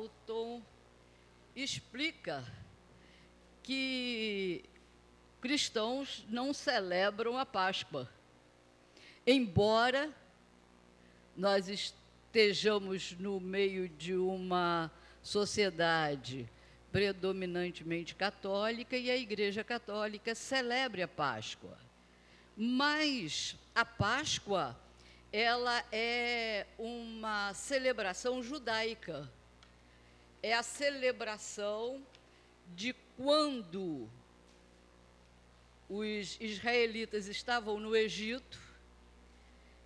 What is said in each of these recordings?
Dalton explica que cristãos não celebram a Páscoa, embora nós estejamos no meio de uma sociedade predominantemente católica e a Igreja Católica celebre a Páscoa. Mas a Páscoa, ela é uma celebração judaica. É a celebração de quando os israelitas estavam no Egito.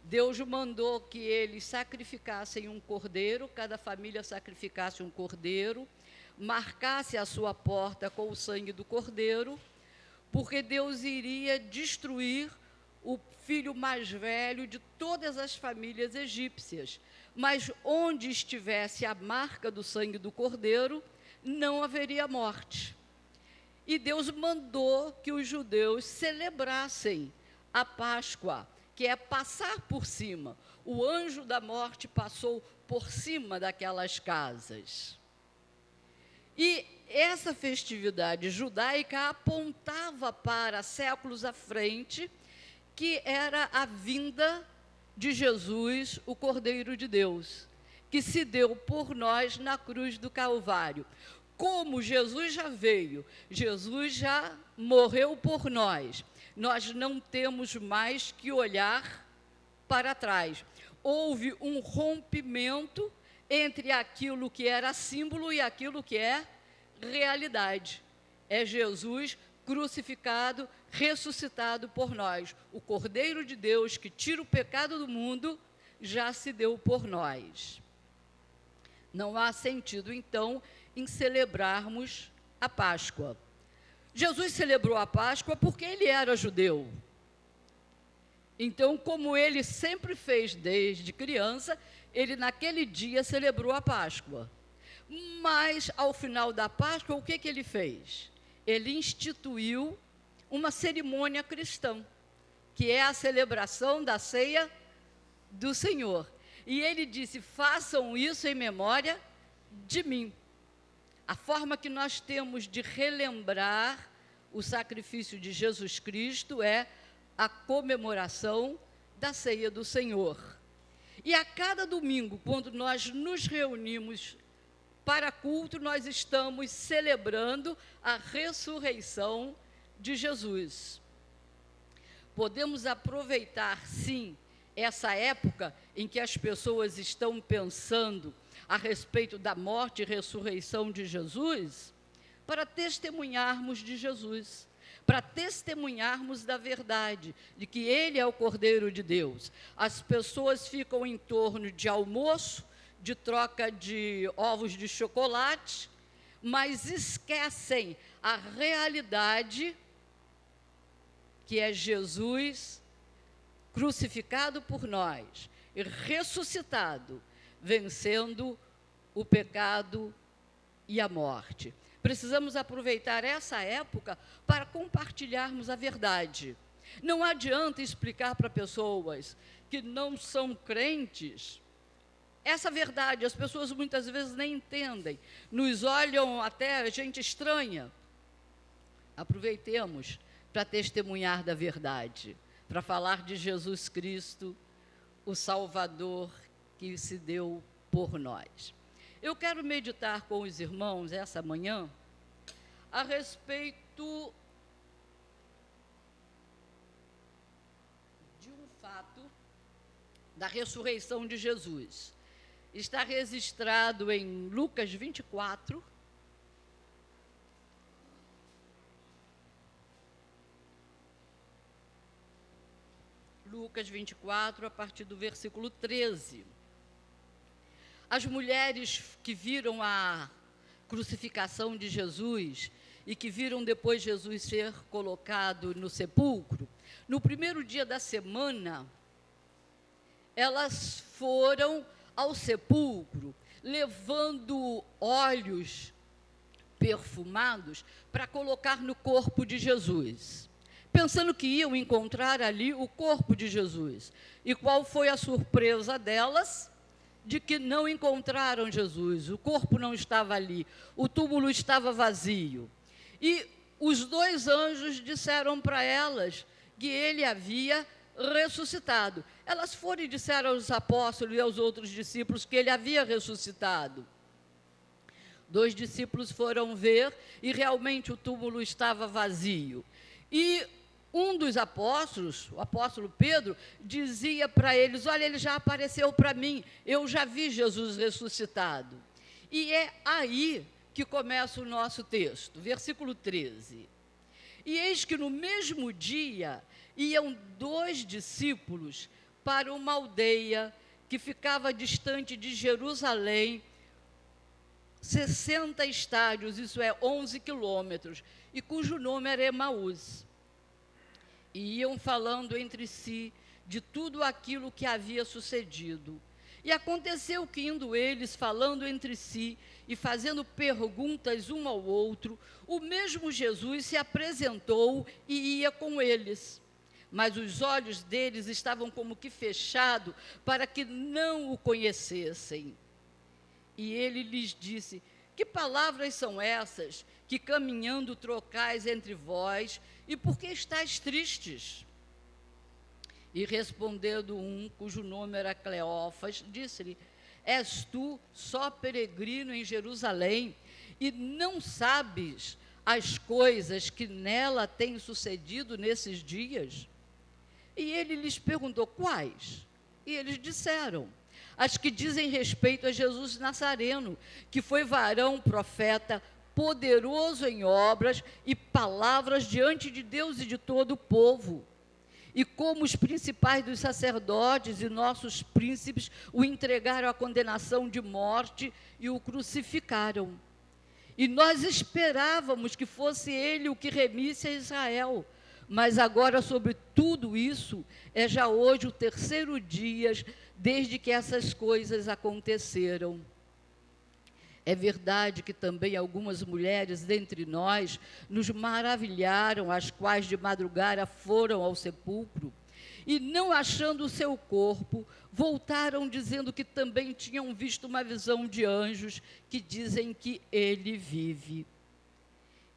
Deus mandou que eles sacrificassem um cordeiro, cada família sacrificasse um cordeiro, marcasse a sua porta com o sangue do cordeiro, porque Deus iria destruir o filho mais velho de todas as famílias egípcias. Mas onde estivesse a marca do sangue do cordeiro, não haveria morte. E Deus mandou que os judeus celebrassem a Páscoa, que é passar por cima. O anjo da morte passou por cima daquelas casas. E essa festividade judaica apontava para séculos à frente, que era a vinda de Jesus, o Cordeiro de Deus, que se deu por nós na cruz do Calvário. Como Jesus já veio, Jesus já morreu por nós, nós não temos mais que olhar para trás. Houve um rompimento entre aquilo que era símbolo e aquilo que é realidade. É Jesus crucificado, ressuscitado por nós. O Cordeiro de Deus que tira o pecado do mundo já se deu por nós. Não há sentido, então, em celebrarmos a Páscoa. Jesus celebrou a Páscoa porque ele era judeu. Então, como ele sempre fez desde criança, ele naquele dia celebrou a Páscoa. Mas, ao final da Páscoa, o que ele fez? Ele instituiu uma cerimônia cristã, que é a celebração da ceia do Senhor. E ele disse: façam isso em memória de mim. A forma que nós temos de relembrar o sacrifício de Jesus Cristo é a comemoração da ceia do Senhor. E a cada domingo, quando nós nos reunimos para culto, nós estamos celebrando a ressurreição de Jesus. Podemos aproveitar, sim, essa época em que as pessoas estão pensando a respeito da morte e ressurreição de Jesus, para testemunharmos de Jesus, para testemunharmos da verdade, de que Ele é o Cordeiro de Deus. As pessoas ficam em torno de almoço, de troca de ovos de chocolate, mas esquecem a realidade que é Jesus crucificado por nós e ressuscitado, vencendo o pecado e a morte. Precisamos aproveitar essa época para compartilharmos a verdade. Não adianta explicar para pessoas que não são crentes essa verdade. As pessoas muitas vezes nem entendem, nos olham até gente estranha. Aproveitemos para testemunhar da verdade, para falar de Jesus Cristo, o Salvador que se deu por nós. Eu quero meditar com os irmãos essa manhã a respeito de um fato da ressurreição de Jesus. Está registrado em Lucas 24, Lucas 24, a partir do versículo 13. As mulheres que viram a crucificação de Jesus e que viram depois Jesus ser colocado no sepulcro, no primeiro dia da semana, elas foram ao sepulcro, levando óleos perfumados para colocar no corpo de Jesus, pensando que iam encontrar ali o corpo de Jesus. E qual foi a surpresa delas? de que não encontraram Jesus, o corpo não estava ali, o túmulo estava vazio. E os 2 anjos disseram para elas que ele havia ressuscitado. Elas foram e disseram aos apóstolos e aos outros discípulos que ele havia ressuscitado. 2 discípulos foram ver e realmente o túmulo estava vazio. E um dos apóstolos, o apóstolo Pedro, dizia para eles: olha, ele já apareceu para mim, eu já vi Jesus ressuscitado. E é aí que começa o nosso texto, versículo 13. E eis que no mesmo dia iam 2 discípulos para uma aldeia que ficava distante de Jerusalém, 60 estádios, isso é 11 quilômetros, e cujo nome era Emaús. E iam falando entre si de tudo aquilo que havia sucedido. E aconteceu que, indo eles falando entre si e fazendo perguntas um ao outro, o mesmo Jesus se apresentou e ia com eles. Mas os olhos deles estavam como que fechados, para que não o conhecessem. E ele lhes disse: que palavras são essas que caminhando trocais entre vós, e por que estáis tristes? E respondendo um, cujo nome era Cleófas, disse-lhe: és tu só peregrino em Jerusalém, e não sabes as coisas que nela têm sucedido nesses dias? E ele lhes perguntou: quais? E eles disseram: as que dizem respeito a Jesus Nazareno, que foi varão profeta, poderoso em obras e palavras diante de Deus e de todo o povo. E como os principais dos sacerdotes e nossos príncipes o entregaram à condenação de morte e o crucificaram. E nós esperávamos que fosse ele o que remisse a Israel. Mas agora, sobre tudo isso, é já hoje o 3º dia desde que essas coisas aconteceram. É verdade que também algumas mulheres dentre nós nos maravilharam, as quais de madrugada foram ao sepulcro, e não achando o seu corpo, voltaram dizendo que também tinham visto uma visão de anjos que dizem que ele vive.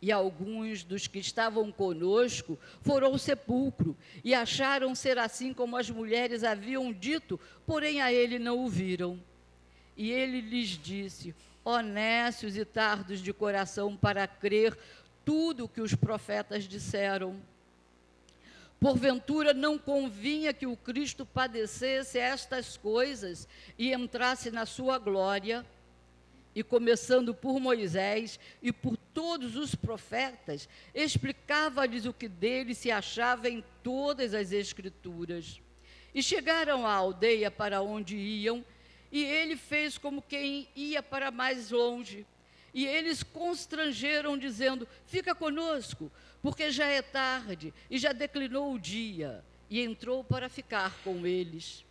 E alguns dos que estavam conosco foram ao sepulcro e acharam ser assim como as mulheres haviam dito, porém a ele não o viram. E ele lhes disse: ó nécios e tardos de coração para crer tudo o que os profetas disseram. Porventura não convinha que o Cristo padecesse estas coisas e entrasse na sua glória? E começando por Moisés e por todos os profetas, explicava-lhes o que dele se achava em todas as Escrituras. E chegaram à aldeia para onde iam, e ele fez como quem ia para mais longe. E eles constrangeram, dizendo: fica conosco, porque já é tarde e já declinou o dia. E entrou para ficar com eles.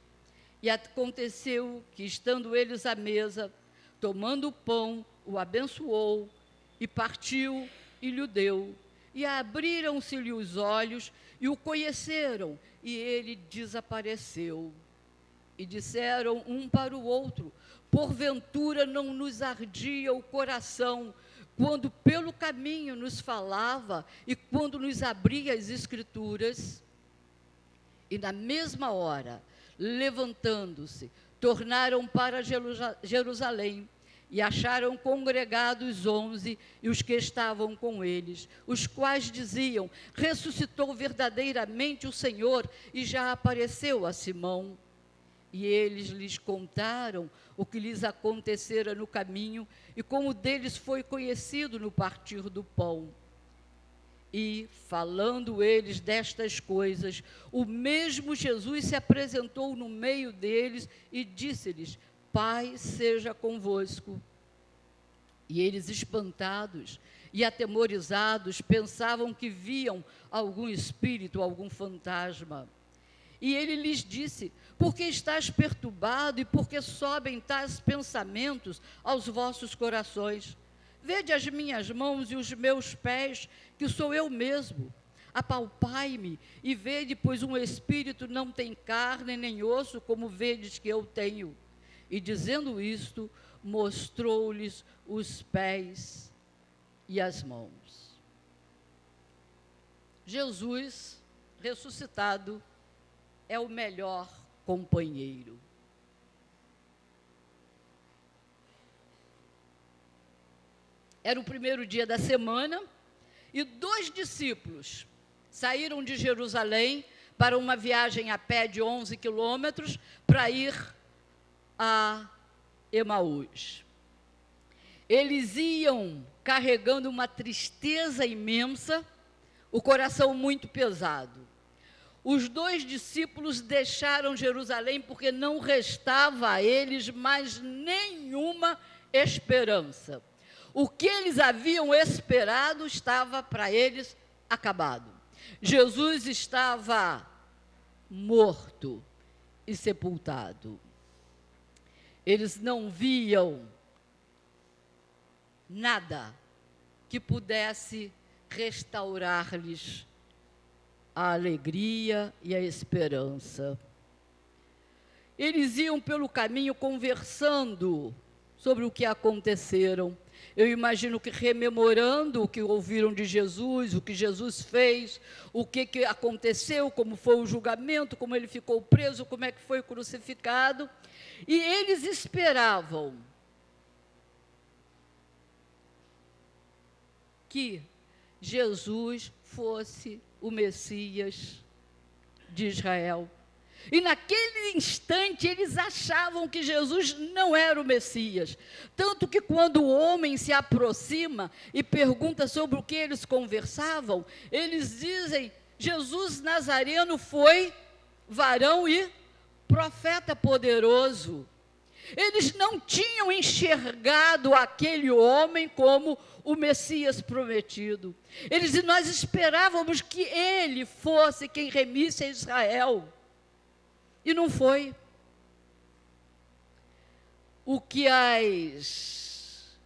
E aconteceu que, estando eles à mesa, tomando o pão, o abençoou, e partiu e lhe deu. E abriram-se-lhe os olhos, e o conheceram, e ele desapareceu. E disseram um para o outro: porventura não nos ardia o coração, quando pelo caminho nos falava, e quando nos abria as Escrituras? E na mesma hora, levantando-se, tornaram para Jerusalém, e acharam congregados 11 e os que estavam com eles, os quais diziam: ressuscitou verdadeiramente o Senhor e já apareceu a Simão. E eles lhes contaram o que lhes acontecera no caminho e como deles foi conhecido no partir do pão. E, falando eles destas coisas, o mesmo Jesus se apresentou no meio deles e disse-lhes: Pai seja convosco. E eles, espantados e atemorizados, pensavam que viam algum espírito, algum fantasma. E ele lhes disse: por que estás perturbado e por que sobem tais pensamentos aos vossos corações? Vede as minhas mãos e os meus pés, que sou eu mesmo. Apalpai-me e vede, pois um espírito não tem carne nem osso, como vedes que eu tenho. e, dizendo isto, mostrou-lhes os pés e as mãos. Jesus, ressuscitado, é o melhor companheiro. Era o primeiro dia da semana e 2 discípulos saíram de Jerusalém para uma viagem a pé de 11 quilômetros para ir a Emaús. Eles iam carregando uma tristeza imensa, o coração muito pesado. Os 2 discípulos deixaram Jerusalém porque não restava a eles mais nenhuma esperança. O que eles haviam esperado estava para eles acabado. Jesus estava morto e sepultado. Eles não viam nada que pudesse restaurar-lhes a alegria e a esperança. Eles iam pelo caminho conversando sobre o que aconteceram. Eu imagino que rememorando o que ouviram de Jesus, o que Jesus fez, o que aconteceu, como foi o julgamento, como ele ficou preso, como é que foi crucificado. E eles esperavam que Jesus fosse o Messias de Israel. E naquele instante eles achavam que Jesus não era o Messias. Tanto que quando o homem se aproxima e pergunta sobre o que eles conversavam, eles dizem: Jesus Nazareno foi varão e profeta poderoso. Eles não tinham enxergado aquele homem como o Messias prometido. Nós esperávamos que ele fosse quem remisse a Israel. E não foi. O que as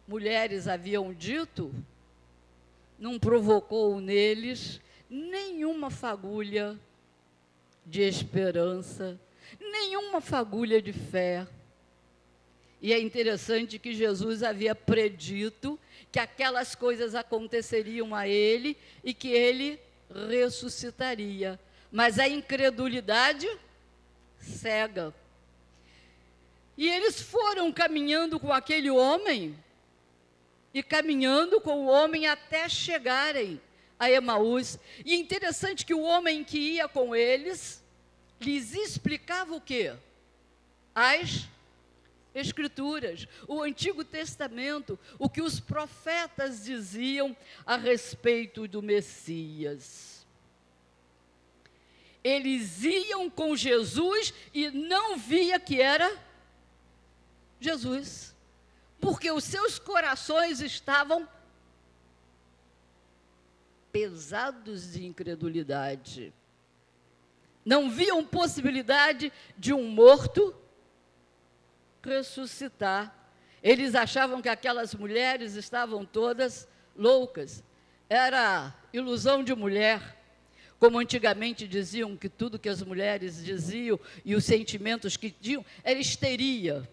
mulheres haviam dito não provocou neles nenhuma fagulha de esperança, nenhuma fagulha de fé. E é interessante que Jesus havia predito que aquelas coisas aconteceriam a ele e que ele ressuscitaria. Mas a incredulidade cega. E eles foram caminhando com aquele homem, e caminhando com o homem até chegarem a Emaús. E é interessante que o homem que ia com eles, lhes explicava o quê? As Escrituras, o Antigo Testamento, o que os profetas diziam a respeito do Messias. Eles iam com Jesus e não via que era Jesus, porque os seus corações estavam pesados de incredulidade. Não viam possibilidade de um morto ressuscitar. Eles achavam que aquelas mulheres estavam todas loucas. Era ilusão de mulher. Como antigamente diziam que tudo que as mulheres diziam e os sentimentos que tinham era histeria.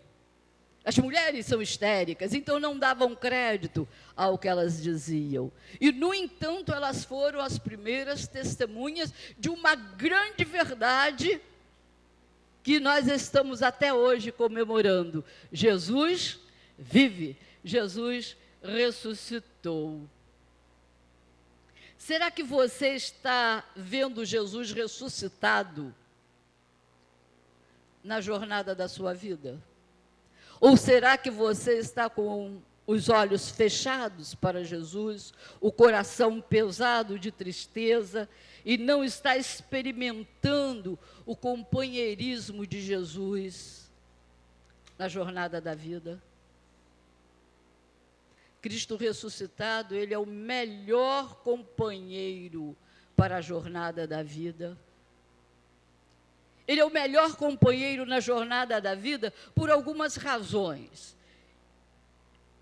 As mulheres são histéricas, então não davam crédito ao que elas diziam. E, no entanto, elas foram as primeiras testemunhas de uma grande verdade que nós estamos até hoje comemorando. Jesus vive, Jesus ressuscitou. Será que você está vendo Jesus ressuscitado na jornada da sua vida? Ou será que você está com os olhos fechados para Jesus, o coração pesado de tristeza e não está experimentando o companheirismo de Jesus na jornada da vida? Cristo ressuscitado, ele é o melhor companheiro para a jornada da vida. Ele é o melhor companheiro na jornada da vida por algumas razões.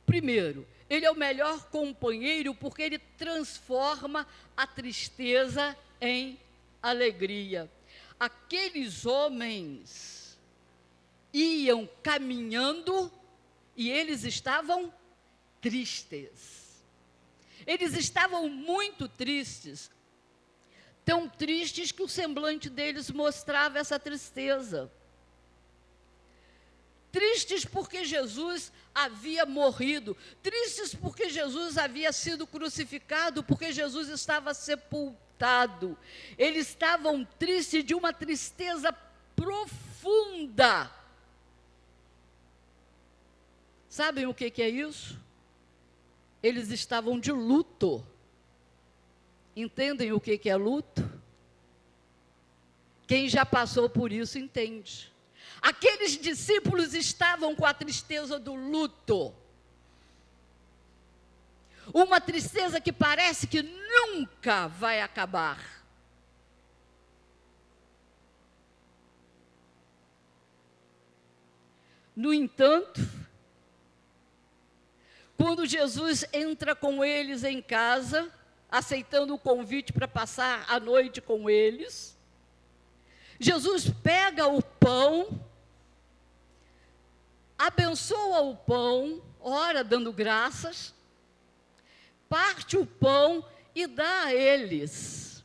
Primeiro, ele é o melhor companheiro porque ele transforma a tristeza em alegria. Aqueles homens iam caminhando e eles estavam tristes. Eles estavam muito tristes, tão tristes que o semblante deles mostrava essa tristeza. Tristes porque Jesus havia morrido, tristes porque Jesus havia sido crucificado, porque Jesus estava sepultado. Eles estavam tristes de uma tristeza profunda. Sabem o que é isso? Eles estavam de luto. Entendem o que é luto? Quem já passou por isso entende. Aqueles discípulos estavam com a tristeza do luto. Uma tristeza que parece que nunca vai acabar. No entanto, quando Jesus entra com eles em casa, aceitando o convite para passar a noite com eles, Jesus pega o pão, abençoa o pão, ora dando graças, parte o pão e dá a eles.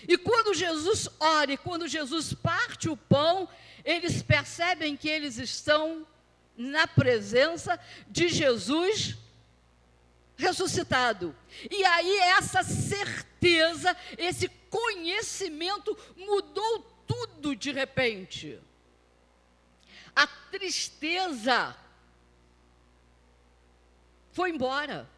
E quando Jesus ora e quando Jesus parte o pão, eles percebem que eles estão na presença de Jesus ressuscitado. E aí essa certeza, esse conhecimento mudou tudo de repente. A tristeza foi embora.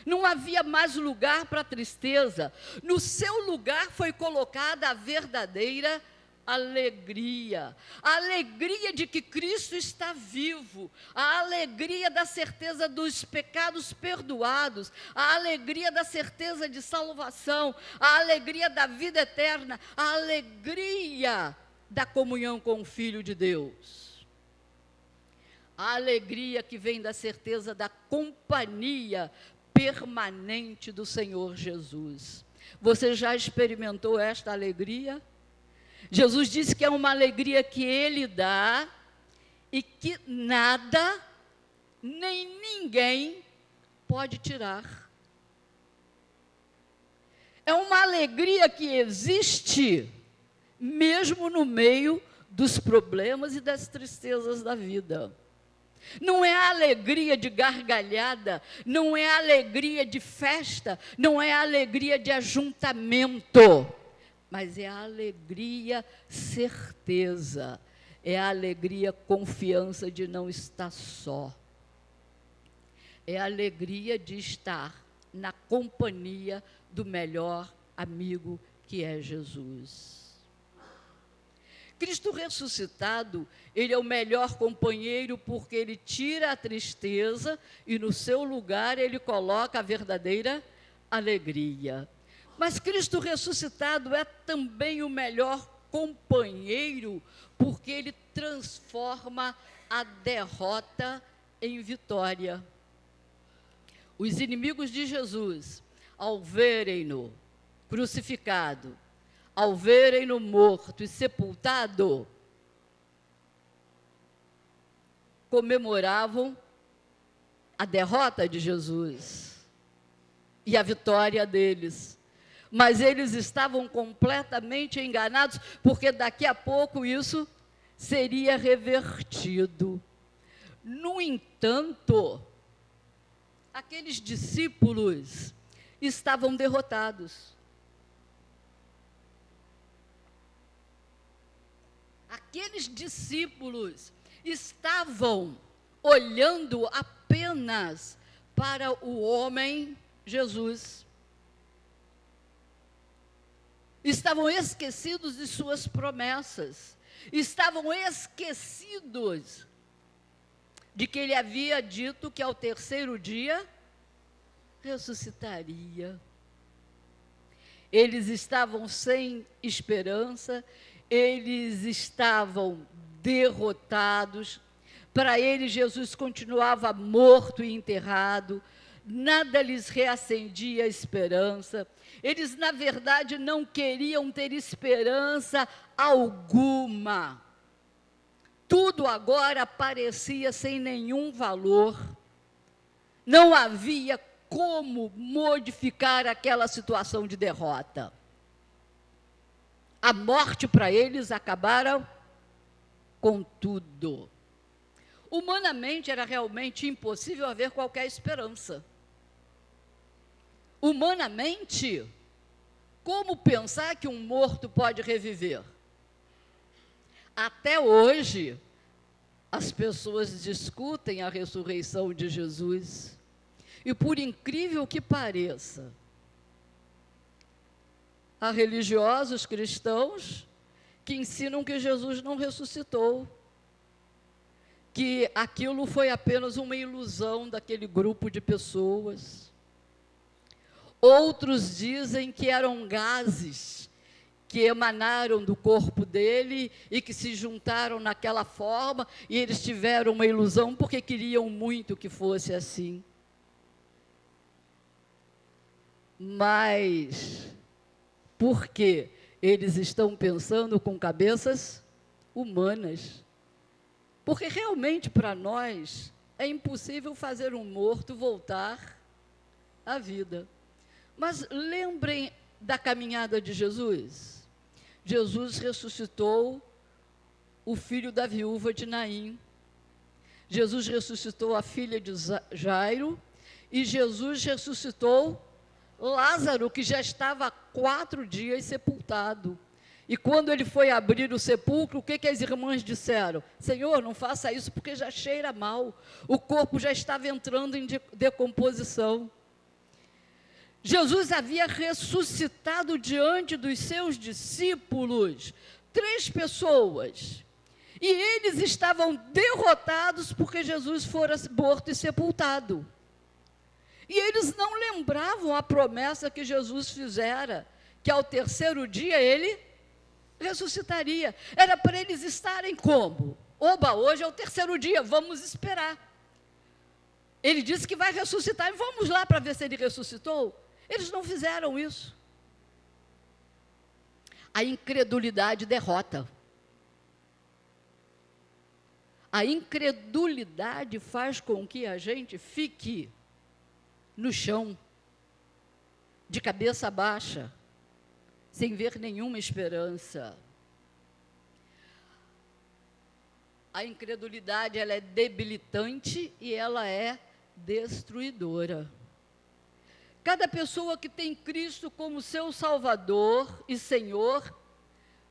Não havia mais lugar para a tristeza. No seu lugar foi colocada a verdadeira alegria. A alegria de que Cristo está vivo. A alegria da certeza dos pecados perdoados. A alegria da certeza de salvação. A alegria da vida eterna. A alegria da comunhão com o Filho de Deus. A alegria que vem da certeza da companhia permanente do Senhor Jesus. Você já experimentou esta alegria? Jesus disse que é uma alegria que Ele dá e que nada, nem ninguém pode tirar. É uma alegria que existe mesmo no meio dos problemas e das tristezas da vida. Não é a alegria de gargalhada, não é a alegria de festa, não é a alegria de ajuntamento, mas é a alegria certeza, é a alegria confiança de não estar só. É a alegria de estar na companhia do melhor amigo que é Jesus. Cristo ressuscitado, Ele é o melhor companheiro porque Ele tira a tristeza e no seu lugar Ele coloca a verdadeira alegria. Mas Cristo ressuscitado é também o melhor companheiro porque Ele transforma a derrota em vitória. Os inimigos de Jesus, ao verem-no crucificado, ao verem-no morto e sepultado, comemoravam a derrota de Jesus e a vitória deles. Mas eles estavam completamente enganados, porque daqui a pouco isso seria revertido. No entanto, aqueles discípulos estavam derrotados. Aqueles discípulos estavam olhando apenas para o homem Jesus. Estavam esquecidos de suas promessas. Estavam esquecidos de que ele havia dito que ao terceiro dia ressuscitaria. Eles estavam sem esperança, eles estavam derrotados. Para eles, Jesus continuava morto e enterrado, nada lhes reacendia a esperança. Eles, na verdade, não queriam ter esperança alguma. Tudo agora parecia sem nenhum valor. Não havia como modificar aquela situação de derrota. A morte para eles acabara com tudo. Humanamente era realmente impossível haver qualquer esperança. Humanamente, como pensar que um morto pode reviver? Até hoje, as pessoas discutem a ressurreição de Jesus. E por incrível que pareça, há religiosos cristãos que ensinam que Jesus não ressuscitou, que aquilo foi apenas uma ilusão daquele grupo de pessoas. Outros dizem que eram gases que emanaram do corpo dele e que se juntaram naquela forma, e eles tiveram uma ilusão porque queriam muito que fosse assim. Mas, por quê? Eles estão pensando com cabeças humanas. Porque realmente para nós é impossível fazer um morto voltar à vida. Mas lembrem da caminhada de Jesus. Jesus ressuscitou o filho da viúva de Naim. Jesus ressuscitou a filha de Jairo. E Jesus ressuscitou Lázaro, que já estava há 4 dias sepultado. E quando ele foi abrir o sepulcro, o que as irmãs disseram? Senhor, não faça isso porque já cheira mal. O corpo já estava entrando em decomposição. Jesus havia ressuscitado diante dos seus discípulos 3 pessoas. E eles estavam derrotados porque Jesus fora morto e sepultado. E eles não lembravam a promessa que Jesus fizera, que ao 3º dia ele ressuscitaria. Era para eles estarem como? Oba, hoje é o 3º dia, vamos esperar. Ele disse que vai ressuscitar, e vamos lá para ver se ele ressuscitou. Eles não fizeram isso. A incredulidade derrota. A incredulidade faz com que a gente fique no chão, de cabeça baixa, sem ver nenhuma esperança. A incredulidade, ela é debilitante e ela é destruidora. Cada pessoa que tem Cristo como seu Salvador e Senhor,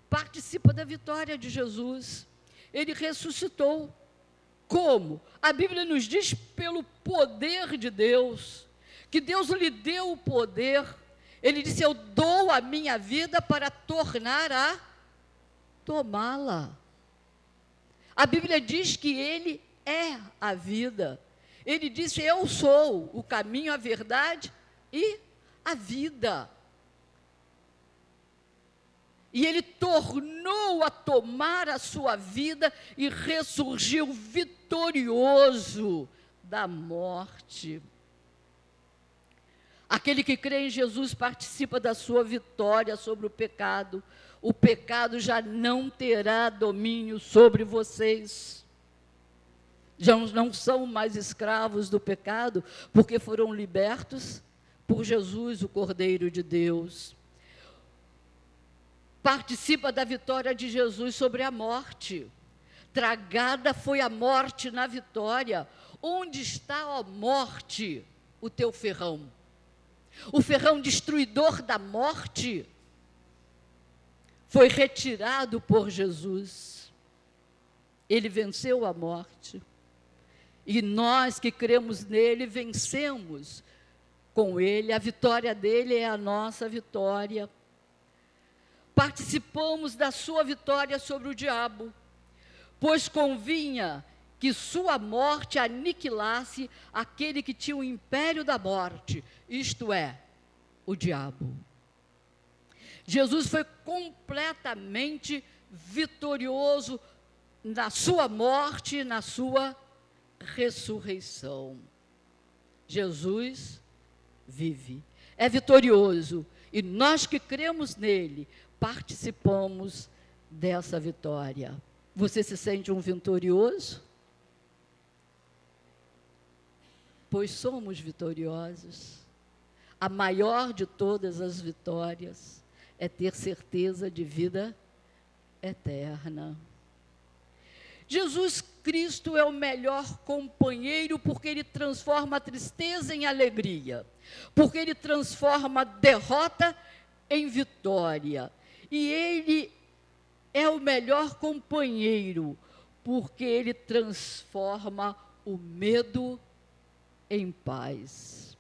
participa da vitória de Jesus. Ele ressuscitou. Como? A Bíblia nos diz pelo poder de Deus, que Deus lhe deu o poder. Ele disse, eu dou a minha vida para tornar a tomá-la. A Bíblia diz que Ele é a vida. Ele disse, eu sou o caminho, a verdade e a vida. E Ele tornou a tomar a sua vida e ressurgiu vitorioso da morte. Aquele que crê em Jesus participa da sua vitória sobre o pecado. O pecado já não terá domínio sobre vocês. Já não são mais escravos do pecado, porque foram libertos por Jesus, o Cordeiro de Deus. Participa da vitória de Jesus sobre a morte. Tragada foi a morte na vitória. Onde está, ó morte, o teu ferrão? O ferrão destruidor da morte foi retirado por Jesus. Ele venceu a morte. E nós que cremos nele, vencemos com ele. A vitória dele é a nossa vitória. Participamos da sua vitória sobre o diabo, pois convinha que sua morte aniquilasse aquele que tinha o império da morte, isto é, o diabo. Jesus foi completamente vitorioso na sua morte e na sua ressurreição. Jesus vive, é vitorioso, e nós que cremos nele, participamos dessa vitória. Você se sente um vitorioso? Pois somos vitoriosos. A maior de todas as vitórias é ter certeza de vida eterna. Jesus Cristo é o melhor companheiro porque Ele transforma a tristeza em alegria, porque Ele transforma a derrota em vitória. E Ele é o melhor companheiro porque Ele transforma o medo em paz.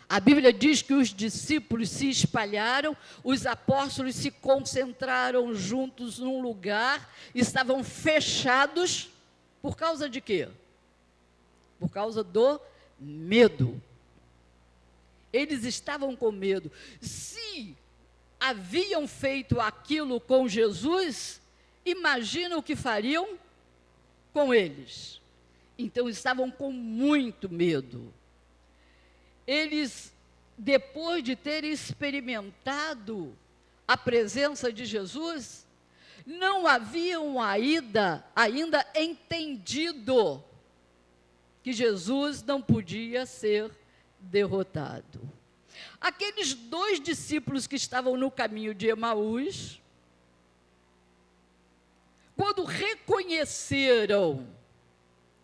A Bíblia diz que os discípulos se espalharam, os apóstolos se concentraram juntos num lugar, estavam fechados, por causa de quê? Por causa do medo. Eles estavam com medo. Se haviam feito aquilo com Jesus, imagina o que fariam com eles. Então, estavam com muito medo. Eles, depois de terem experimentado a presença de Jesus, não haviam ainda entendido que Jesus não podia ser derrotado. Aqueles 2 discípulos que estavam no caminho de Emaús, quando reconheceram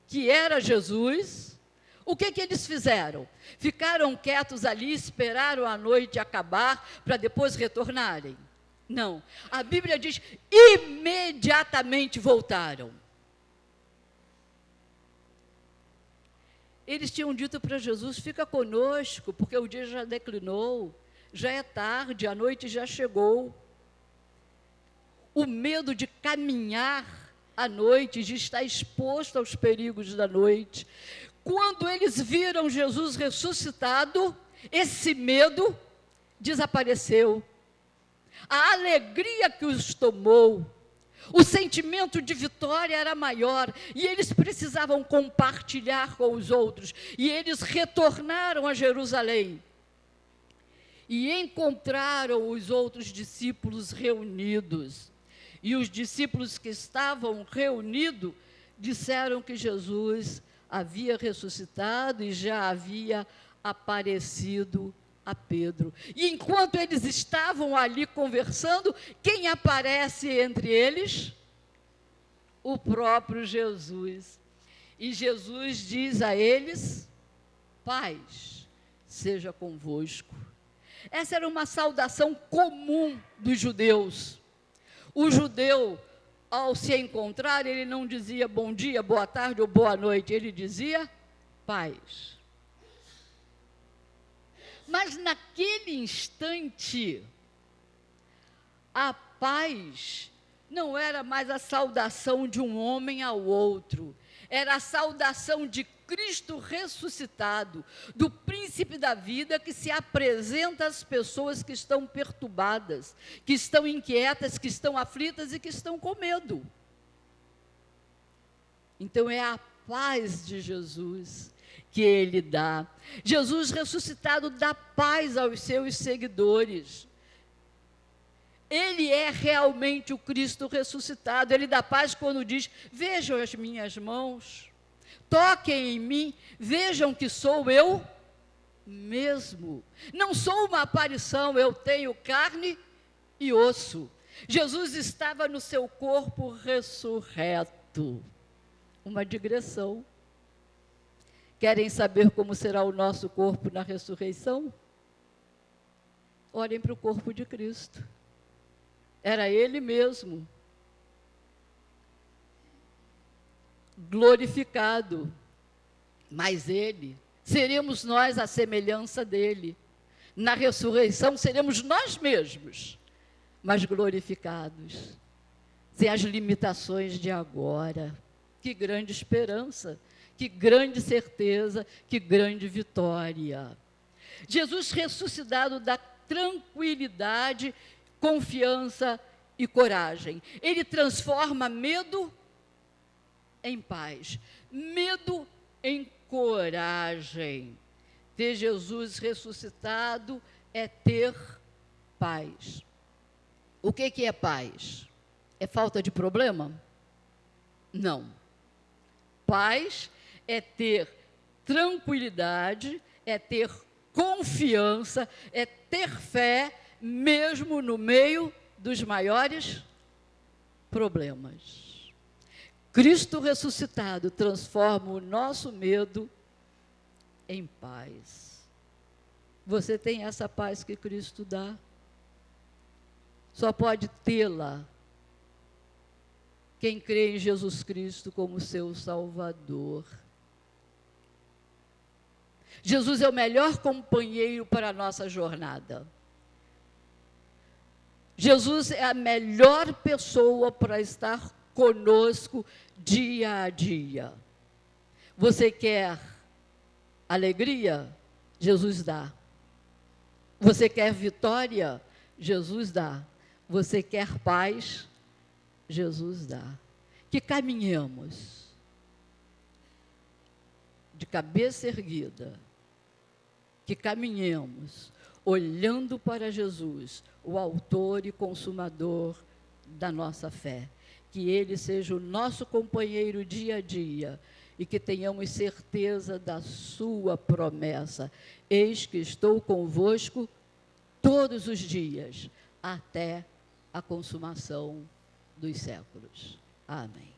que era Jesus, o que eles fizeram? Ficaram quietos ali, esperaram a noite acabar para depois retornarem? Não. A Bíblia diz, imediatamente voltaram. Eles tinham dito para Jesus, fica conosco, porque o dia já declinou, já é tarde, a noite já chegou. O medo de caminhar à noite, de estar exposto aos perigos da noite. Quando eles viram Jesus ressuscitado, esse medo desapareceu. A alegria que os tomou, o sentimento de vitória era maior, e eles precisavam compartilhar com os outros, e eles retornaram a Jerusalém, e encontraram os outros discípulos reunidos, e os discípulos que estavam reunidos, disseram que Jesus havia ressuscitado e já havia aparecido a Pedro. E enquanto eles estavam ali conversando, quem aparece entre eles? O próprio Jesus. E Jesus diz a eles, paz seja convosco. Essa era uma saudação comum dos judeus. O judeu, ao se encontrar, ele não dizia bom dia, boa tarde ou boa noite, ele dizia paz. Mas naquele instante, a paz não era mais a saudação de um homem ao outro, era a saudação de Cristo ressuscitado, do príncipe da vida que se apresenta às pessoas que estão perturbadas, que estão inquietas, que estão aflitas e que estão com medo. Então é a paz de Jesus que Ele dá. Jesus ressuscitado dá paz aos seus seguidores. Ele é realmente o Cristo ressuscitado. Ele dá paz quando diz, vejam as minhas mãos, toquem em mim, vejam que sou eu mesmo. Não sou uma aparição, eu tenho carne e osso. Jesus estava no seu corpo ressurreto. Uma digressão. Querem saber como será o nosso corpo na ressurreição? Olhem para o corpo de Cristo. Era Ele mesmo, glorificado, mas Ele, seremos nós a semelhança dEle. Na ressurreição seremos nós mesmos, mas glorificados, sem as limitações de agora. Que grande esperança! Que grande certeza, que grande vitória. Jesus ressuscitado dá tranquilidade, confiança e coragem. Ele transforma medo em paz, medo em coragem. Ter Jesus ressuscitado é ter paz. O que é paz? É falta de problema? Não. Paz é ter tranquilidade, é ter confiança, é ter fé, mesmo no meio dos maiores problemas. Cristo ressuscitado transforma o nosso medo em paz. Você tem essa paz que Cristo dá? Só pode tê-la quem crê em Jesus Cristo como seu Salvador. Jesus é o melhor companheiro para a nossa jornada. Jesus é a melhor pessoa para estar conosco dia a dia. Você quer alegria? Jesus dá. Você quer vitória? Jesus dá. Você quer paz? Jesus dá. Que caminhemos de cabeça erguida, que caminhemos olhando para Jesus, o autor e consumador da nossa fé. Que Ele seja o nosso companheiro dia a dia e que tenhamos certeza da sua promessa. Eis que estou convosco todos os dias, até a consumação dos séculos. Amém.